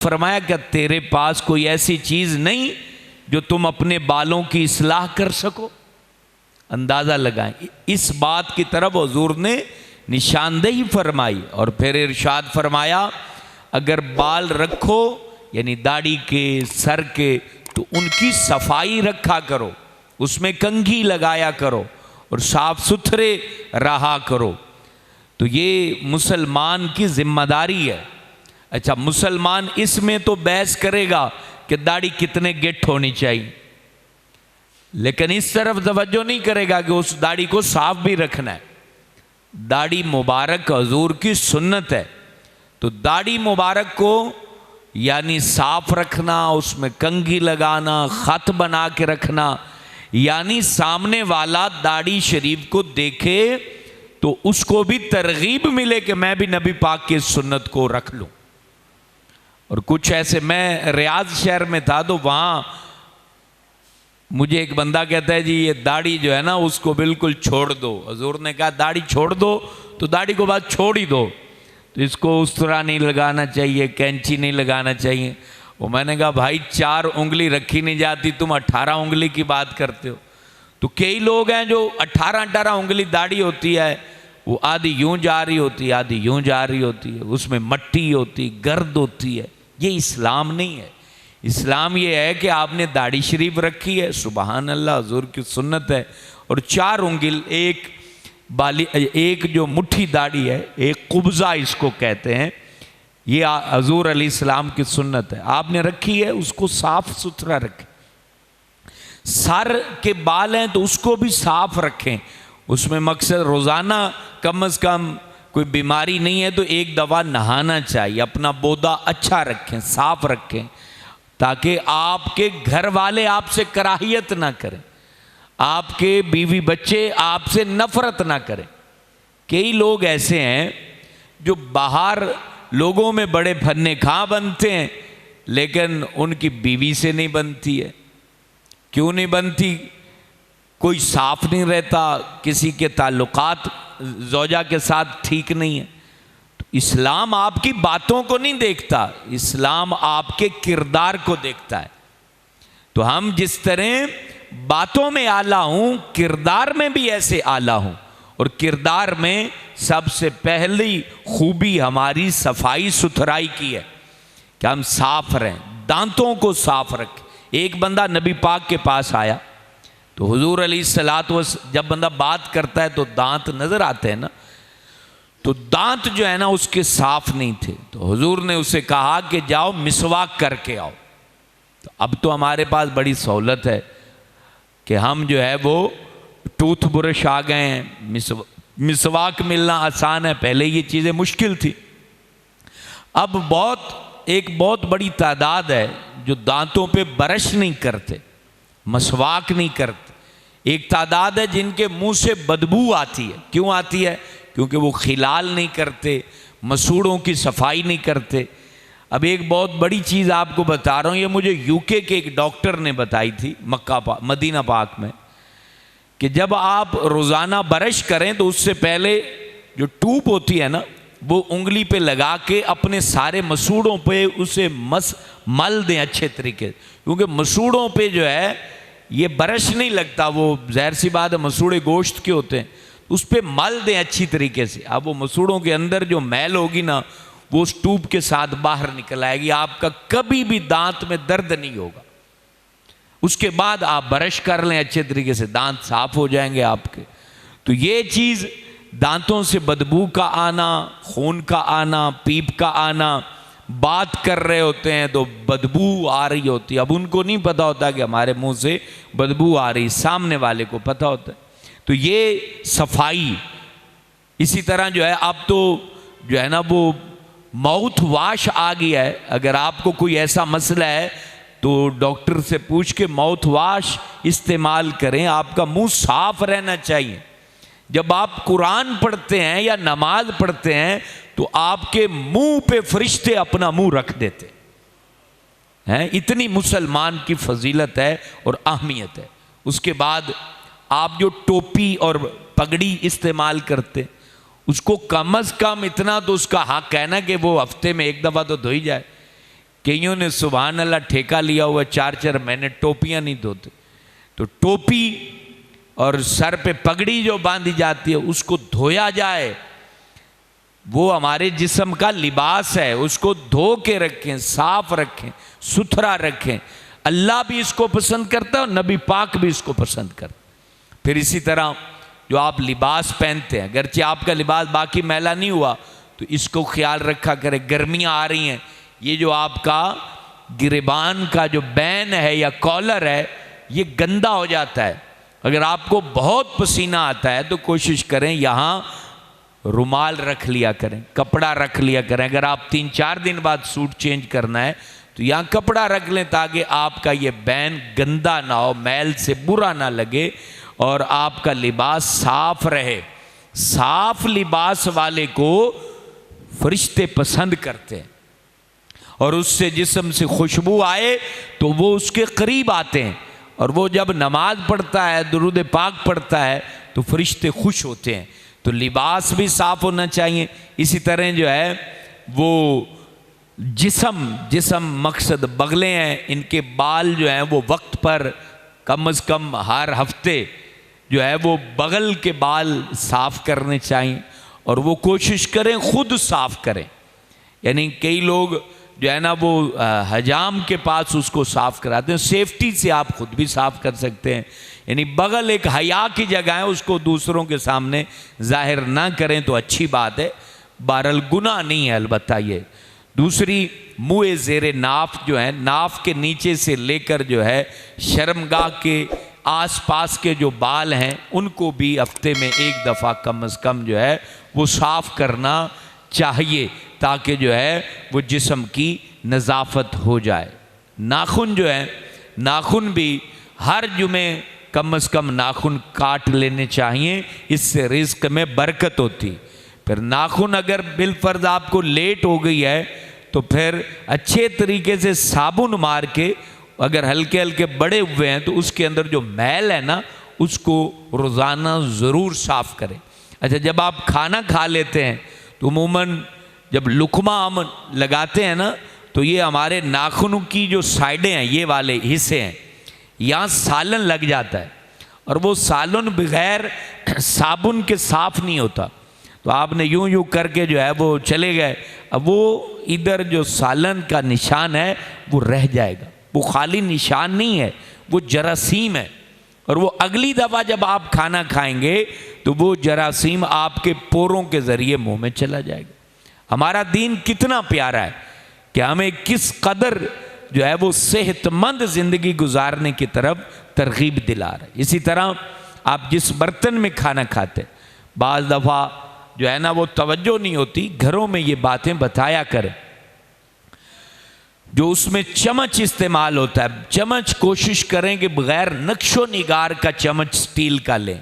فرمایا کہ تیرے پاس کوئی ایسی چیز نہیں جو تم اپنے بالوں کی اصلاح کر سکو؟ اندازہ لگائیں، اس بات کی طرف حضور نے نشاندہی فرمائی اور پھر ارشاد فرمایا اگر بال رکھو یعنی داڑھی کے، سر کے، تو ان کی صفائی رکھا کرو، اس میں کنگھی لگایا کرو اور صاف ستھرے رہا کرو۔ تو یہ مسلمان کی ذمہ داری ہے۔ اچھا، مسلمان اس میں تو بحث کرے گا کہ داڑھی کتنے گٹھ ہونی چاہیے، لیکن اس طرف توجہ نہیں کرے گا کہ اس داڑھی کو صاف بھی رکھنا ہے۔ داڑھی مبارک حضور کی سنت ہے، تو داڑھی مبارک کو یعنی صاف رکھنا، اس میں کنگھی لگانا، خط بنا کے رکھنا، یعنی سامنے والا داڑھی شریف کو دیکھے تو اس کو بھی ترغیب ملے کہ میں بھی نبی پاک کی سنت کو رکھ لوں۔ اور کچھ ایسے، میں ریاض شہر میں تھا تو وہاں مجھے ایک بندہ کہتا ہے جی یہ داڑھی جو ہے نا اس کو بالکل چھوڑ دو۔ حضور نے کہا داڑھی چھوڑ دو تو داڑھی کو بعد چھوڑ ہی دو، تو اس کو اس طرح نہیں لگانا چاہیے، کینچی نہیں لگانا چاہیے۔ وہ میں نے کہا بھائی 4 انگلی رکھی نہیں جاتی، تم 18 انگلی کی بات کرتے ہو۔ تو کئی لوگ ہیں جو 18 انگلی داڑھی ہوتی ہے، وہ آدھی یوں جا رہی ہوتی ہے، آدھی یوں جا رہی ہوتی ہے، اس میں مٹی ہوتی، گرد ہوتی ہے۔ یہ اسلام نہیں ہے۔ اسلام یہ ہے کہ آپ نے داڑھی شریف رکھی ہے، سبحان اللہ، حضور کی سنت ہے، اور 4 انگل، ایک جو مٹھی داڑھی ہے، ایک قبضہ اس کو کہتے ہیں، یہ حضور علیہ السلام کی سنت ہے، آپ نے رکھی ہے، اس کو صاف ستھرا رکھیں۔ سر کے بال ہیں تو اس کو بھی صاف رکھیں، اس میں مقصد روزانہ کم از کم کوئی بیماری نہیں ہے تو 1 دفعہ نہانا چاہیے، اپنا بودا اچھا رکھیں، صاف رکھیں، تاکہ آپ کے گھر والے آپ سے کراہیت نہ کریں، آپ کے بیوی بچے آپ سے نفرت نہ کریں۔ کئی لوگ ایسے ہیں جو باہر لوگوں میں بڑے پھنے کھاں بنتے ہیں لیکن ان کی بیوی سے نہیں بنتی ہے۔ کیوں نہیں بنتی؟ کوئی صاف نہیں رہتا، کسی کے تعلقات زوجہ کے ساتھ ٹھیک نہیں ہے۔ تو اسلام آپ کی باتوں کو نہیں دیکھتا، اسلام آپ کے کردار کو دیکھتا ہے۔ تو ہم جس طرح باتوں میں اعلیٰ ہوں، کردار میں بھی ایسے اعلیٰ ہوں، اور کردار میں سب سے پہلی خوبی ہماری صفائی ستھرائی کی ہے کہ ہم صاف رہیں، دانتوں کو صاف رکھیں۔ ایک بندہ نبی پاک کے پاس آیا تو حضور علیہ الصلوۃ، جب بندہ بات کرتا ہے تو دانت نظر آتے ہیں نا، تو دانت جو ہے نا اس کے صاف نہیں تھے، تو حضور نے اسے کہا کہ جاؤ مسواک کر کے آؤ۔ تو اب تو ہمارے پاس بڑی سہولت ہے کہ ہم جو ہے وہ ٹوتھ برش آ گئے ہیں، مسواک ملنا آسان ہے، پہلے یہ چیزیں مشکل تھی۔ اب ایک بہت بڑی تعداد ہے جو دانتوں پہ برش نہیں کرتے، مسواک نہیں کرتے۔ ایک تعداد ہے جن کے منہ سے بدبو آتی ہے۔ کیوں آتی ہے؟ کیونکہ وہ خلال نہیں کرتے، مسوڑوں کی صفائی نہیں کرتے۔ اب ایک بہت بڑی چیز آپ کو بتا رہا ہوں، یہ مجھے UK کے ایک ڈاکٹر نے بتائی تھی مدینہ پاک میں، کہ جب آپ روزانہ برش کریں تو اس سے پہلے جو ٹوب ہوتی ہے نا وہ انگلی پہ لگا کے اپنے سارے مسوڑوں پہ اسے مل دیں اچھے طریقے سے، کیونکہ مسوڑوں پہ جو ہے یہ برش نہیں لگتا، وہ ظاہر سی بات ہے مسوڑے گوشت کے ہوتے ہیں، اس پہ مل دیں اچھی طریقے سے۔ اب وہ مسوڑوں کے اندر جو میل ہوگی نا وہ اس ٹوب کے ساتھ باہر نکل آئے گی، آپ کا کبھی بھی دانت میں درد نہیں ہوگا۔ اس کے بعد آپ برش کر لیں اچھے طریقے سے، دانت صاف ہو جائیں گے آپ کے۔ تو یہ چیز، دانتوں سے بدبو کا آنا، خون کا آنا، پیپ کا آنا، بات کر رہے ہوتے ہیں تو بدبو آ رہی ہوتی ہے، اب ان کو نہیں پتا ہوتا کہ ہمارے منہ سے بدبو آ رہی، سامنے والے کو پتا ہوتا ہے۔ تو یہ صفائی۔ اسی طرح جو ہے اب تو جو ہے نا وہ ماؤتھ واش آ گیا ہے، اگر آپ کو کوئی ایسا مسئلہ ہے تو ڈاکٹر سے پوچھ کے ماؤتھ واش استعمال کریں، آپ کا منہ صاف رہنا چاہیے۔ جب آپ قرآن پڑھتے ہیں یا نماز پڑھتے ہیں تو آپ کے منہ پہ فرشتے اپنا منہ رکھ دیتے ہیں، اتنی مسلمان کی فضیلت ہے اور اہمیت ہے۔ اس کے بعد آپ جو ٹوپی اور پگڑی استعمال کرتے اس کو کم از کم اتنا تو اس کا حق ہے نا کہ وہ ہفتے میں 1 دفعہ تو دھوئی جائے۔ کئیوں نے سبحان اللہ ٹھیکہ لیا ہوا 4 مہینے ٹوپیاں نہیں دھوتے، تو ٹوپی اور سر پہ پگڑی جو باندھی جاتی ہے اس کو دھویا جائے، وہ ہمارے جسم کا لباس ہے، اس کو دھو کے رکھیں، صاف رکھیں، ستھرا رکھیں۔ اللہ بھی اس کو پسند کرتا ہے اور نبی پاک بھی اس کو پسند کرتا ہے۔ پھر اسی طرح جو آپ لباس پہنتے ہیں، اگرچہ آپ کا لباس باقی میلا نہیں ہوا تو اس کو خیال رکھا کرے۔ گرمیاں آ رہی ہیں، یہ جو آپ کا گریبان کا جو بین ہے یا کالر ہے یہ گندا ہو جاتا ہے۔ اگر آپ کو بہت پسینہ آتا ہے تو کوشش کریں یہاں رومال رکھ لیا کریں، کپڑا رکھ لیا کریں۔ اگر آپ 3-4 دن بعد سوٹ چینج کرنا ہے تو یہاں کپڑا رکھ لیں تاکہ آپ کا یہ بین گندا نہ ہو، میل سے برا نہ لگے اور آپ کا لباس صاف رہے۔ صاف لباس والے کو فرشتے پسند کرتے ہیں اور اس سے جسم سے خوشبو آئے تو وہ اس کے قریب آتے ہیں، اور وہ جب نماز پڑھتا ہے، درود پاک پڑھتا ہے تو فرشتے خوش ہوتے ہیں۔ تو لباس بھی صاف ہونا چاہیے۔ اسی طرح جو ہے وہ جسم مقصد بغلیں ہیں، ان کے بال جو ہیں وہ وقت پر کم از کم ہر ہفتے جو ہے وہ بغل کے بال صاف کرنے چاہیے، اور وہ کوشش کریں خود صاف کریں۔ یعنی کئی لوگ جو ہے نا وہ حجام کے پاس اس کو صاف کراتے ہیں، سیفٹی سے آپ خود بھی صاف کر سکتے ہیں۔ یعنی بغل ایک حیا کی جگہ ہے، اس کو دوسروں کے سامنے ظاہر نہ کریں تو اچھی بات ہے، بہرحال گناہ نہیں ہے البتہ یہ۔ دوسری منہ زیر ناف جو ہے، ناف کے نیچے سے لے کر جو ہے شرمگاہ کے آس پاس کے جو بال ہیں ان کو بھی ہفتے میں 1 دفعہ کم از کم جو ہے وہ صاف کرنا چاہیے تاکہ جو ہے وہ جسم کی نظافت ہو جائے۔ ناخن جو ہے، ناخن بھی ہر جمعے کم از کم ناخن کاٹ لینے چاہیے، اس سے رزق میں برکت ہوتی۔ پھر ناخن اگر بالفرض آپ کو لیٹ ہو گئی ہے تو پھر اچھے طریقے سے صابن مار کے، اگر ہلکے ہلکے بڑے ہوئے ہیں تو اس کے اندر جو میل ہے نا اس کو روزانہ ضرور صاف کریں۔ اچھا، جب آپ کھانا کھا لیتے ہیں تو عموماً جب لقمہ ہم لگاتے ہیں نا تو یہ ہمارے ناخنوں کی جو سائڈیں ہیں، یہ والے حصے ہیں، یہاں سالن لگ جاتا ہے، اور وہ سالن بغیر صابن کے صاف نہیں ہوتا۔ تو آپ نے یوں کر کے جو ہے وہ چلے گئے، اب وہ ادھر جو سالن کا نشان ہے وہ رہ جائے گا، وہ خالی نشان نہیں ہے، وہ جراثیم ہے، اور وہ اگلی دفعہ جب آپ کھانا کھائیں گے تو وہ جراثیم آپ کے پوروں کے ذریعے منہ میں چلا جائے گا۔ ہمارا دین کتنا پیارا ہے کہ ہمیں کس قدر جو ہے وہ صحت مند زندگی گزارنے کی طرف ترغیب دلا رہا ہے۔ اسی طرح آپ جس برتن میں کھانا کھاتے، بعض دفعہ جو ہے نا وہ توجہ نہیں ہوتی، گھروں میں یہ باتیں بتایا کریں۔ جو اس میں چمچ استعمال ہوتا ہے، چمچ کوشش کریں کہ بغیر نقش و نگار کا چمچ سٹیل کا لیں۔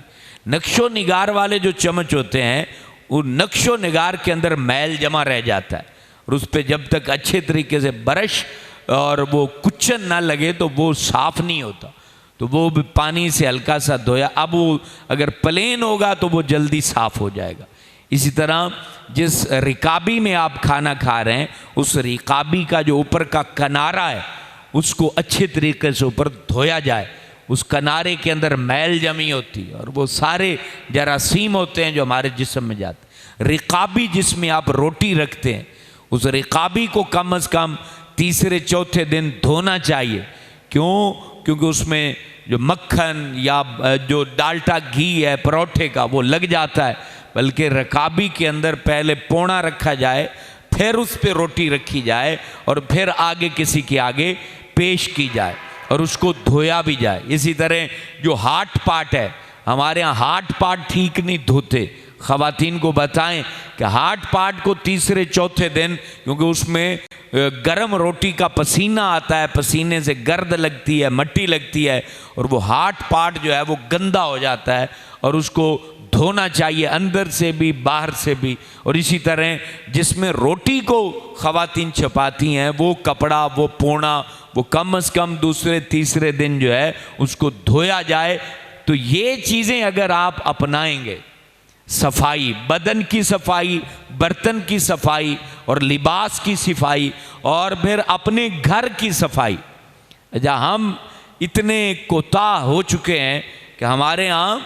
نقش و نگار والے جو چمچ ہوتے ہیں وہ نقش و نگار کے اندر میل جمع رہ جاتا ہے، اور اس پہ جب تک اچھے طریقے سے برش اور وہ کچن نہ لگے تو وہ صاف نہیں ہوتا، تو وہ بھی پانی سے ہلکا سا دھویا، اب وہ اگر پلین ہوگا تو وہ جلدی صاف ہو جائے گا۔ اسی طرح جس رکابی میں آپ کھانا کھا رہے ہیں اس رکابی کا جو اوپر کا کنارہ ہے اس کو اچھے طریقے سے اوپر دھویا جائے۔ اس کنارے کے اندر میل جمی ہوتی ہے اور وہ سارے جراثیم ہوتے ہیں جو ہمارے جسم میں جاتے ہیں۔ رکابی جس میں آپ روٹی رکھتے ہیں اس رکابی کو کم از کم 3-4 دن دھونا چاہیے۔ کیونکہ اس میں جو مکھن یا جو ڈالٹا گھی ہے پروٹھے کا وہ لگ جاتا ہے، بلکہ رکابی کے اندر پہلے پونا رکھا جائے، پھر اس پہ روٹی رکھی جائے اور پھر آگے کسی کے آگے پیش کی جائے اور اس کو دھویا بھی جائے۔ اسی طرح جو ہارٹ پارٹ ہے، ہمارے ہاں ہارٹ پارٹ ٹھیک نہیں دھوتے، خواتین کو بتائیں کہ ہارٹ پارٹ کو 3-4 دن، کیونکہ اس میں گرم روٹی کا پسینہ آتا ہے، پسینے سے گرد لگتی ہے، مٹی لگتی ہے، اور وہ ہارٹ پارٹ جو ہے وہ گندا ہو جاتا ہے اور اس کو دھونا چاہیے اندر سے بھی باہر سے بھی۔ اور اسی طرح جس میں روٹی کو خواتین چپاتی ہیں وہ کپڑا، وہ پونا، وہ کم از کم 2-3 دن جو ہے اس کو دھویا جائے۔ تو یہ چیزیں اگر آپ اپنائیں گے، صفائی، بدن کی صفائی، برتن کی صفائی اور لباس کی صفائی، اور پھر اپنے گھر کی صفائی۔ جہاں ہم اتنے کوتاہ ہو چکے ہیں کہ ہمارے ہاں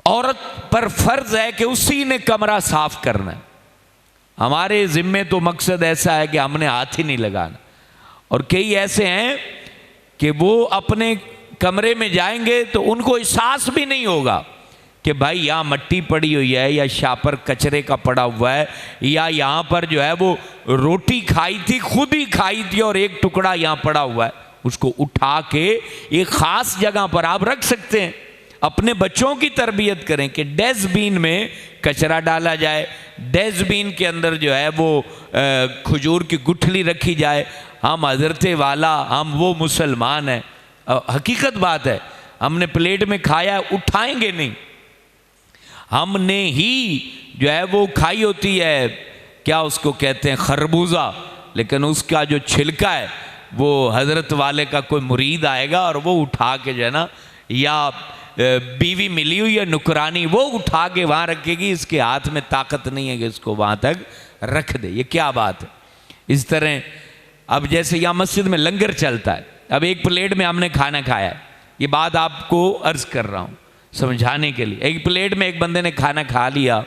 عورت پر فرض ہے کہ اسی نے کمرہ صاف کرنا ہے، ہمارے ذمے تو مقصد ایسا ہے کہ ہم نے ہاتھ ہی نہیں لگانا، اور کئی ایسے ہیں کہ وہ اپنے کمرے میں جائیں گے تو ان کو احساس بھی نہیں ہوگا کہ بھائی یہاں مٹی پڑی ہوئی ہے، یا شاپر کچرے کا پڑا ہوا ہے، یا یہاں پر جو ہے وہ روٹی کھائی تھی، خود ہی کھائی تھی اور ایک ٹکڑا یہاں پڑا ہوا ہے، اس کو اٹھا کے ایک خاص جگہ پر آپ رکھ سکتے ہیں۔ اپنے بچوں کی تربیت کریں کہ ڈسٹ بین میں کچرا ڈالا جائے، ڈسٹ بین کے اندر جو ہے وہ کھجور کی گٹھلی رکھی جائے۔ ہم حضرت والا، ہم وہ مسلمان ہیں، حقیقت بات ہے، ہم نے پلیٹ میں کھایا اٹھائیں گے نہیں، ہم نے ہی جو ہے وہ کھائی ہوتی ہے، کیا اس کو کہتے ہیں، خربوزہ، لیکن اس کا جو چھلکا ہے وہ حضرت والے کا کوئی مرید آئے گا اور وہ اٹھا کے جو ہے نا، یا بیوی ملی ہوئی ہے نکرانی، وہ اٹھا کے وہاں رکھے گی، اس کے ہاتھ میں طاقت نہیں ہے کہ اس کو وہاں تک رکھ دے۔ یہ کیا بات ہے؟ اس طرح اب جیسے یہاں مسجد میں لنگر چلتا ہے، اب ایک پلیٹ میں ہم نے کھانا کھایا ہے، یہ بات آپ کو عرض کر رہا ہوں سمجھانے کے لیے۔ ایک پلیٹ میں ایک بندے نے کھانا کھا لیا،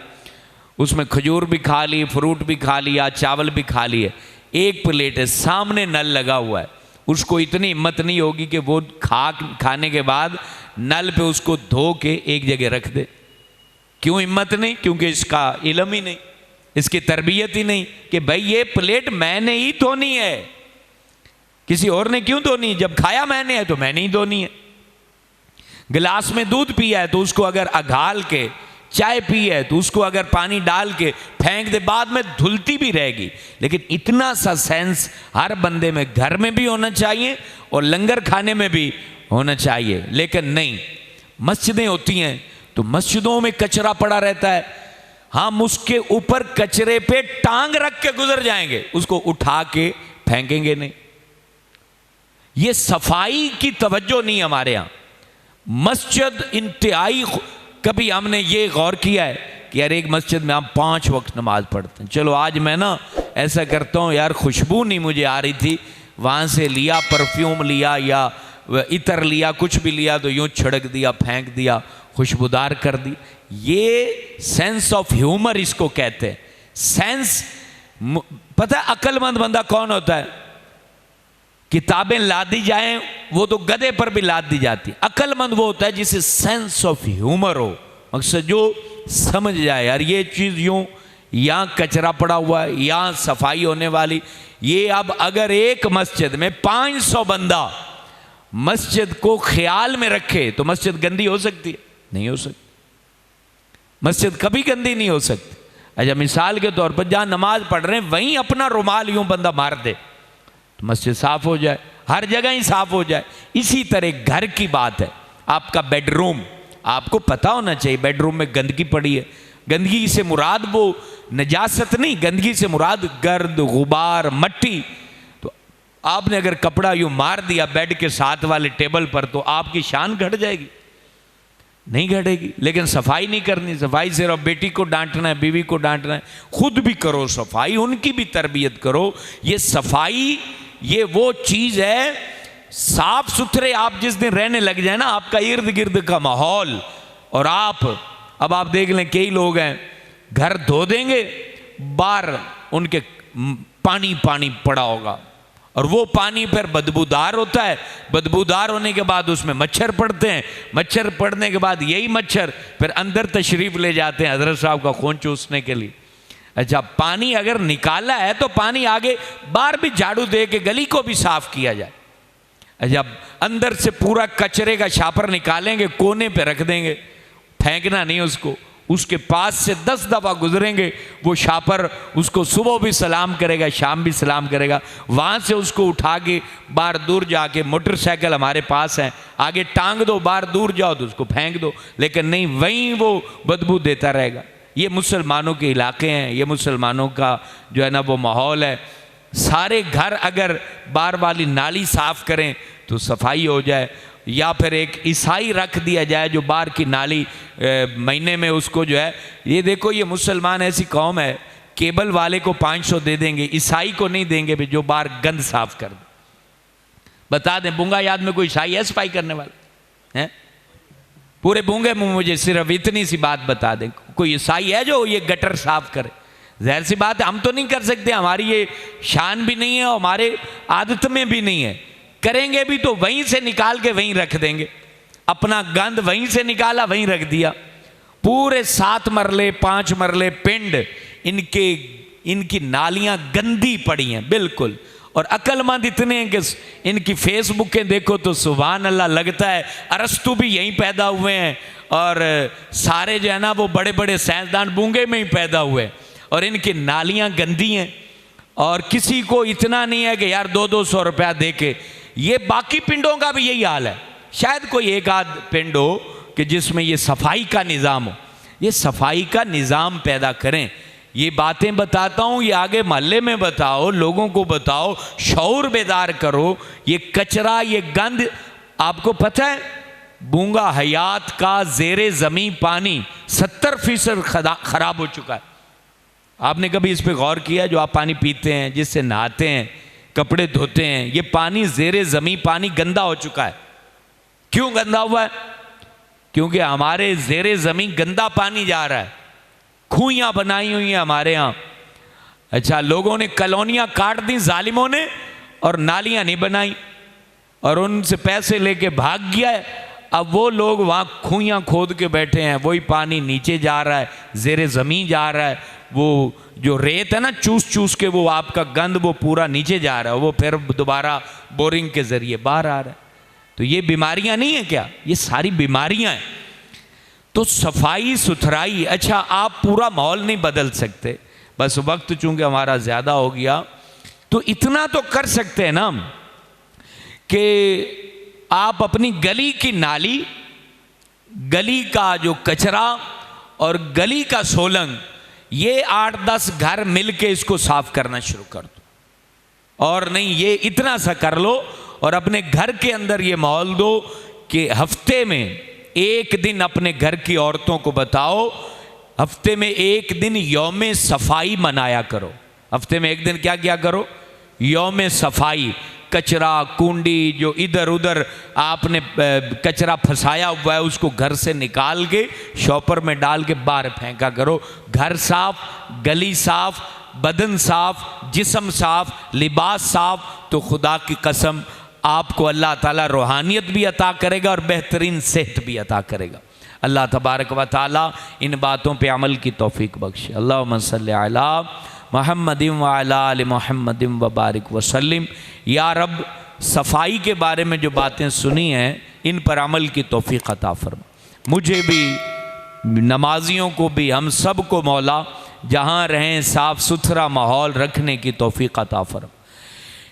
اس میں کھجور بھی کھا لی، فروٹ بھی کھا لیا، چاول بھی کھا لیے، ایک پلیٹ ہے، سامنے نل لگا ہوا ہے، اس کو اتنی ہمت نہیں ہوگی کہ وہ کھانے کے بعد نل پہ اس کو دھو کے ایک جگہ رکھ دے۔ کیوں ہمت نہیں؟ کیونکہ اس کا علم ہی نہیں، اس کی تربیت ہی نہیں کہ بھائی یہ پلیٹ میں نے ہی دھونی ہے، کسی اور نے کیوں دھونی؟ جب کھایا میں نے ہے تو میں نے ہی دھونی ہے۔ گلاس میں دودھ پیا ہے تو اس کو اگر اگھال کے، چائے پی ہے تو اس کو اگر پانی ڈال کے پھینک دے، بعد میں دھلتی بھی رہے گی، لیکن اتنا سا سینس ہر بندے میں گھر میں بھی ہونا چاہیے اور لنگر کھانے میں بھی ہونا چاہیے۔ لیکن نہیں، مسجدیں ہوتی ہیں تو مسجدوں میں کچرا پڑا رہتا ہے، ہم اس کے اوپر کچرے پہ ٹانگ رکھ کے گزر جائیں گے، اس کو اٹھا کے پھینکیں گے نہیں۔ یہ صفائی کی توجہ نہیں ہمارے ہاں۔ مسجد انتہائی، کبھی ہم نے یہ غور کیا ہے کہ یار ایک مسجد میں ہم 5 وقت نماز پڑھتے ہیں، چلو آج میں نا ایسا کرتا ہوں، یار خوشبو نہیں مجھے آ رہی تھی، وہاں سے لیا پرفیوم لیا یا عطر لیا، کچھ بھی لیا تو یوں چھڑک دیا، پھینک دیا، خوشبودار کر دی۔ یہ سینس آف ہیومر اس کو کہتے ہیں۔ سینس، پتہ ہے عقل مند بندہ کون ہوتا ہے؟ کتابیں لا دی جائیں وہ تو گدھے پر بھی لاد دی جاتی، عقل مند وہ ہوتا ہے جسے سینس آف ہیومر ہو، مقصد جو سمجھ جائے یار یہ چیز یوں، یہاں کچرا پڑا ہوا ہے، یہاں صفائی ہونے والی۔ یہ اب اگر ایک مسجد میں 500 بندہ مسجد کو خیال میں رکھے تو مسجد گندی ہو سکتی ہے؟ نہیں ہو سکتی، مسجد کبھی گندی نہیں ہو سکتی۔ اچھا مثال کے طور پر جہاں نماز پڑھ رہے ہیں وہیں اپنا رومال یوں بندہ مار دے تو مسجد صاف ہو جائے، ہر جگہ ہی صاف ہو جائے۔ اسی طرح گھر کی بات ہے، آپ کا بیڈ روم، آپ کو پتہ ہونا چاہیے بیڈ روم میں گندگی پڑی ہے۔ گندگی سے مراد وہ نجاست نہیں، گندگی سے مراد گرد، غبار، مٹی۔ تو آپ نے اگر کپڑا یوں مار دیا بیڈ کے ساتھ والے ٹیبل پر تو آپ کی شان گھٹ جائے گی؟ نہیں گھٹے گی۔ لیکن صفائی نہیں کرنی، صفائی صرف بیٹی کو ڈانٹنا ہے، بیوی کو ڈانٹنا ہے، خود بھی کرو صفائی، ان کی بھی تربیت کرو۔ یہ صفائی یہ وہ چیز ہے، صاف ستھرے آپ جس دن رہنے لگ جائیں نا، آپ کا ارد گرد کا ماحول، اور اب آپ دیکھ لیں کئی لوگ ہیں گھر دھو دیں گے، باہر ان کے پانی پڑا ہوگا، اور وہ پانی پھر بدبودار ہوتا ہے، بدبودار ہونے کے بعد اس میں مچھر پڑتے ہیں، مچھر پڑنے کے بعد یہی مچھر پھر اندر تشریف لے جاتے ہیں حضرت صاحب کا خون چوسنے کے لیے۔ اچھا پانی اگر نکالا ہے تو پانی آگے باہر بھی جھاڑو دے کے گلی کو بھی صاف کیا جائے۔ اچھا اندر سے پورا کچرے کا شاپر نکالیں گے، کونے پہ رکھ دیں گے، پھینکنا نہیں اس کو، اس کے پاس سے 10 دفعہ گزریں گے، وہ شاپر اس کو صبح بھی سلام کرے گا، شام بھی سلام کرے گا، وہاں سے اس کو اٹھا کے باہر دور جا کے، موٹر سائیکل ہمارے پاس ہیں، آگے ٹانگ دو، باہر دور جاؤ تو اس کو پھینک دو، لیکن نہیں وہیں وہ بدبو دیتا رہے گا۔ یہ مسلمانوں کے علاقے ہیں، یہ مسلمانوں کا جو ہے نا وہ ماحول ہے۔ سارے گھر اگر باہر والی نالی صاف کریں تو صفائی ہو جائے۔ یا پھر ایک عیسائی رکھ دیا جائے جو باہر کی نالی مہینے میں اس کو جو ہے، یہ دیکھو یہ مسلمان ایسی قوم ہے، کیبل والے کو 500 دے دیں گے، عیسائی کو نہیں دیں گے جو باہر گند صاف کر دے۔ بتا دیں بونگا یاد میں کوئی عیسائی ہے صفائی کرنے والا ہے؟ پورے بونگے میں مجھے صرف اتنی سی بات بتا دیں، کوئی عیسائی ہے جو یہ گٹر صاف کرے؟ ظاہر سی بات ہے ہم تو نہیں کر سکتے، ہماری یہ شان بھی نہیں ہے، ہمارے عادت میں بھی نہیں ہے۔ کریں گے بھی تو وہیں سے نکال کے وہیں رکھ دیں گے، اپنا گند وہیں سے نکالا وہیں رکھ دیا۔ پورے 7 مرلے 5 مرلے پنڈ ان کی نالیاں گندی پڑی ہیں بالکل، اور عقل مند اتنے ہیں کہ ان کی فیس بکیں دیکھو تو سبحان اللہ لگتا ہے ارسطو بھی یہیں پیدا ہوئے ہیں، اور سارے جو ہے نا وہ بڑے بڑے سائنسدان بونگے میں ہی پیدا ہوئے، اور ان کی نالیاں گندی ہیں، اور کسی کو اتنا نہیں ہے کہ یار 200 روپیہ دے کے۔ یہ باقی پنڈوں کا بھی یہی حال ہے، شاید کوئی ایک آدھ پنڈ ہو کہ جس میں یہ صفائی کا نظام ہو، یہ صفائی کا نظام پیدا کریں۔ یہ باتیں بتاتا ہوں، یہ آگے محلے میں بتاؤ، لوگوں کو بتاؤ، شعور بیدار کرو۔ یہ کچرا، یہ گند، آپ کو پتہ ہے بونگا حیات کا زیر زمین پانی 70% خراب ہو چکا ہے۔ آپ نے کبھی اس پہ غور کیا؟ جو آپ پانی پیتے ہیں، جس سے نہاتے ہیں، کپڑے دھوتے ہیں، یہ پانی زیر زمین پانی گندا ہو چکا ہے۔ کیوں گندا ہوا ہے؟ کیونکہ ہمارے زیر زمین گندا پانی جا رہا ہے، کھوئیاں بنائی ہوئی ہیں ہمارے ہاں۔ اچھا، لوگوں نے کالونیاں کاٹ دی ظالموں نے، اور نالیاں نہیں بنائی، اور ان سے پیسے لے کے بھاگ گیا ہے۔ اب وہ لوگ وہاں کھوئیاں کھود کے بیٹھے ہیں، وہی پانی نیچے جا رہا ہے، زیر زمین جا رہا ہے۔ وہ جو ریت ہے نا چوس چوس کے وہ آپ کا گند وہ پورا نیچے جا رہا ہے، وہ پھر دوبارہ بورنگ کے ذریعے باہر آ رہا ہے۔ تو یہ بیماریاں نہیں ہیں کیا؟ یہ ساری بیماریاں ہیں۔ تو صفائی ستھرائی، اچھا آپ پورا ماحول نہیں بدل سکتے، بس وقت چونکہ ہمارا زیادہ ہو گیا، تو اتنا تو کر سکتے ہیں نا ہم کہ آپ اپنی گلی کی نالی، گلی کا جو کچرا اور گلی کا سولنگ، یہ 8-10 گھر مل کے اس کو صاف کرنا شروع کر دو، اور نہیں یہ اتنا سا کر لو، اور اپنے گھر کے اندر یہ ماحول دو کہ ہفتے میں ایک دن اپنے گھر کی عورتوں کو بتاؤ، ہفتے میں ایک دن یوم صفائی منایا کرو۔ ہفتے میں ایک دن کیا کیا کرو؟ یوم صفائی۔ کچرا کنڈی جو ادھر ادھر آپ نے کچرا پھنسایا ہوا ہے اس کو گھر سے نکال کے شاپر میں ڈال کے باہر پھینکا کرو۔ گھر صاف، گلی صاف، بدن صاف، جسم صاف، لباس صاف، تو خدا کی قسم آپ کو اللہ تعالیٰ روحانیت بھی عطا کرے گا اور بہترین صحت بھی عطا کرے گا۔ اللہ تبارک و تعالیٰ ان باتوں پہ عمل کی توفیق بخشے۔ اللہم صلی علی محمد وعلی آل محمد وبارک وسلم۔ یا رب صفائی کے بارے میں جو باتیں سنی ہیں ان پر عمل کی توفیق عطا فرما، مجھے بھی، نمازیوں کو بھی، ہم سب کو مولا جہاں رہیں صاف ستھرا ماحول رکھنے کی توفیق عطا فرما۔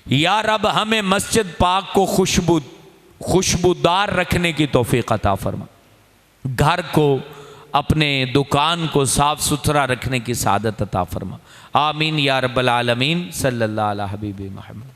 یا رب ہمیں مسجد پاک کو خوشبودار رکھنے کی توفیق عطا فرما، گھر کو، اپنے دکان کو صاف ستھرا رکھنے کی سعادت عطا فرما۔ آمین یا رب العالمین۔ صلی اللہ علیہ حبیب محمد۔